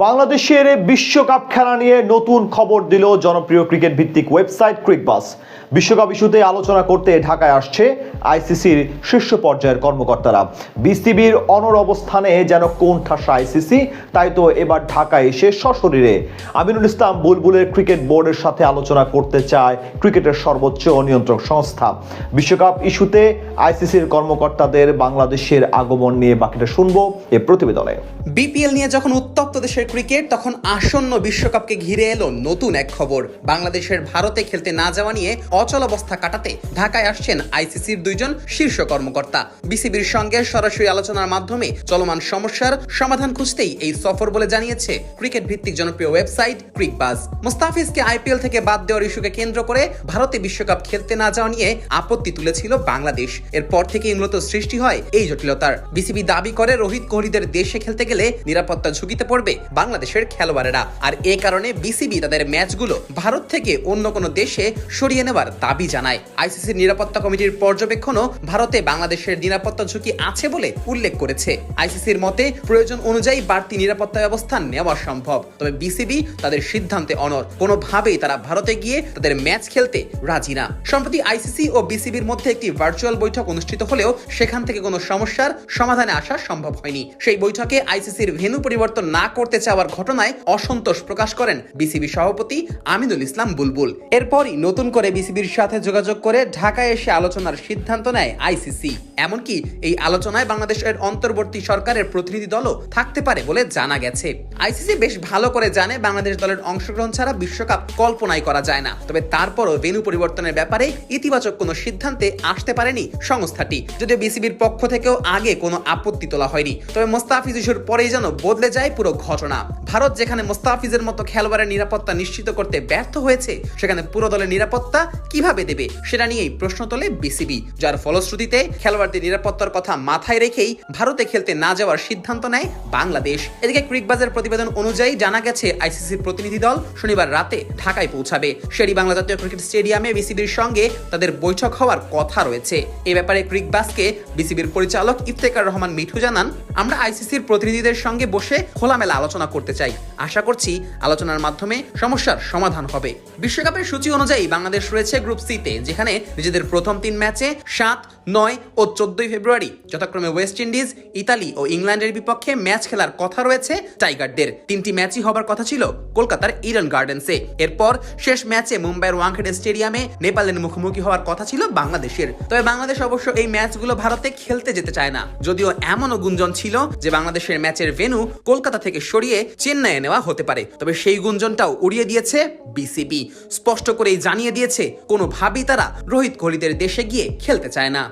বাংলাদেশের বিশ্বকাপ খেলা নিয়ে নতুন খবর দিল জনপ্রিয় ক্রিকেট ভিত্তিক ওয়েবসাইট ক্রিকবাজ। বিশ্বকাপ ইস্যুতে আলোচনা করতে ঢাকায় আসছে আইসিসির শীর্ষ পর্যায়ের কর্মকর্তারা। বিসিবির অনড় অবস্থানে যেন কোন ঠাসা আইসিসি, তাই তো এবার ঢাকায় এসে সশরীরে আমিনুল ইসলাম বুলবুলের ক্রিকেট বোর্ডের সাথে আলোচনা করতে চায় ক্রিকেটের সর্বোচ্চ নিয়ন্ত্রক সংস্থা। বিশ্বকাপ ইস্যুতে আইসিসির কর্মকর্তাদের বাংলাদেশের আগমন নিয়ে বাকিটা শুনবো এ প্রতিবেদনে। বিপিএল নিয়ে যখন উত্তপ্ত দেশের ক্রিকেট, তখন আসন্ন বিশ্বকাপকে ঘিরে এলো নতুন এক খবর। বাংলাদেশের ভারতে খেলতে না যাওয়া নিয়ে অচল অবস্থা কাটাতে ঢাকায় আসছেন আইসিসির দুইজন শীর্ষ কর্মকর্তা। বিসিবির সঙ্গে সরাসরি আলোচনার মাধ্যমে চলমান সমস্যার সমাধান খুঁজতেই এই সফর বলে জানিয়েছে ক্রিকেট ভিত্তিক জনপ্রিয় ওয়েবসাইট ক্রিকবাজ। মুস্তাফিজকে আইপিএল থেকে বাদ দেওয়ার ইস্যুকে কেন্দ্র করে ভারতে বিশ্বকাপ খেলতে না যাওয়া নিয়ে আপত্তি তুলেছিল বাংলাদেশ। এরপর থেকেই মূলত সৃষ্টি হয় এই জটিলতার। বিসিবি দাবি করে রোহিত কোহলিদের দেশে খেলতে গেলে নিরাপত্তা ঝুঁকিতে পড়বে বাংলাদেশের খেলোয়াড়েরা, আর এ কারণে বিসিবি তাদের ম্যাচগুলো ভারত থেকে অন্য কোনো দেশে সরিয়ে নেওয়ার দাবি জানায়। আইসিসির নিরাপত্তা কমিটির পর্যবেক্ষণও ভারতে বাংলাদেশের নিরাপত্তা ঝুঁকি আছে বলে উল্লেখ করেছে। আইসিসির মতে প্রয়োজন অনুযায়ী বাড়তি নিরাপত্তা ব্যবস্থা নেওয়া সম্ভব, তবে বিসিবি তাদের সিদ্ধান্তে অনড়। কোনোভাবেই তারা ভারতে গিয়ে তাদের ম্যাচ খেলতে রাজি না। সম্প্রতি আইসিসি ও বিসিবির মধ্যে একটি ভার্চুয়াল বৈঠক অনুষ্ঠিত হলেও সেখান থেকে কোনো সমস্যার সমাধানে আসা সম্ভব হয়নি। সেই বৈঠকে আইসিসির ভেন্যু পরিবর্তন না করতে চাওয়ার ঘটনায় অসন্তোষ প্রকাশ করেন বিসিবি সভাপতি আমিনুল ইসলাম বুলবুল। এরপরই নতুন করে বিসিবির সাথে যোগাযোগ করে ঢাকায় এসে আলোচনার সিদ্ধান্ত নেয় আইসিসি। এমনকি এই আলোচনায় বাংলাদেশের অন্তর্বর্তী সরকারের প্রতিনিধি দলও থাকতে পারে বলে জানা গেছে। আইসিসি বেশ ভালো করে জানে বাংলাদেশ দলের অংশগ্রহণ ছাড়া বিশ্বকাপ কল্পনাই করা যায় না, তবে তারপরও ভেন্যু পরিবর্তনের ব্যাপারে ইতিবাচক কোনো সিদ্ধান্তে আসতে পারেনি সংস্থাটি। যদিও বিসিবির পক্ষ থেকেও আগে কোনো আপত্তি তোলা হয়নি, তবে মোস্তাফিজ ইস্যুর পরেই যেন বদলে যায় পুরো ঘটনা। ভারত যেখানে মোস্তাফিজের মতো খেলোয়াড়ের নিরাপত্তা নিশ্চিত করতে ব্যর্থ হয়েছে, সেখানে পুরো দলের নিরাপত্তা কিভাবে দেবে সেটা নিয়েই প্রশ্ন তোলে বিসিবি, যার ফলশ্রুতিতে খেলোয়াড়দের নিরাপত্তার কথা মাথায় রেখেই ভারতে খেলতে না যাওয়ার সিদ্ধান্ত নেয় বাংলাদেশ। এদিকে ক্রিকবাজের প্রতিবেদন অনুযায়ী জানা গেছে আইসিসির প্রতিনিধি দল শনিবার রাতে ঢাকায় পৌঁছাবে। শের-ই-বাংলা জাতীয় ক্রিকেট স্টেডিয়ামে বিসিবির সঙ্গে তাদের বৈঠক হওয়ার কথা রয়েছে। এ ব্যাপারে ক্রিকবাজকে বিসিবির পরিচালক ইফতেখার রহমান মিঠু জানান, আমরা আইসিসির প্রতিনিধিদের সঙ্গে বসে খোলামেলা আলোচনা করতে চাই। আশা করছি আলোচনার মাধ্যমে সমস্যার সমাধান হবে। বিশ্বকাপের সূচি অনুযায়ী বাংলাদেশ রয়েছে গ্রুপ সিতে, যেখানে নিজেদের প্রথম 3 ম্যাচে 7, 9 ও 14 ফেব্রুয়ারি যথাক্রমে ওয়েস্ট ইন্ডিজ, ইতালি ও ইংল্যান্ডের বিপক্ষে ম্যাচ খেলার কথা রয়েছে টাইগারদের। 3টি ম্যাচই হবার কথা ছিল কলকাতার ইডেন গার্ডেন্সে। এরপর শেষ ম্যাচে মুম্বাইয়ের ওয়াংখেড়ে স্টেডিয়ামে নেপালের মুখোমুখি হওয়ার কথা ছিল বাংলাদেশের। তবে বাংলাদেশ অবশ্য এই ম্যাচগুলো ভারতে খেলতে যেতে চায় না, যদিও এমনও গুঞ্জন ছিল যে বাংলাদেশের ম্যাচের ভেন্যু কলকাতা থেকে সরিয়ে চেন্নাইয়ে নেওয়া হতে পারে। তবে সেই গুঞ্জনটাও উড়িয়ে দিয়েছে বিসিবি, স্পষ্ট করেই জানিয়ে দিয়েছে কোনোভাবেই তারা রোহিত কোহলিদের দেশে গিয়ে খেলতে চায় না।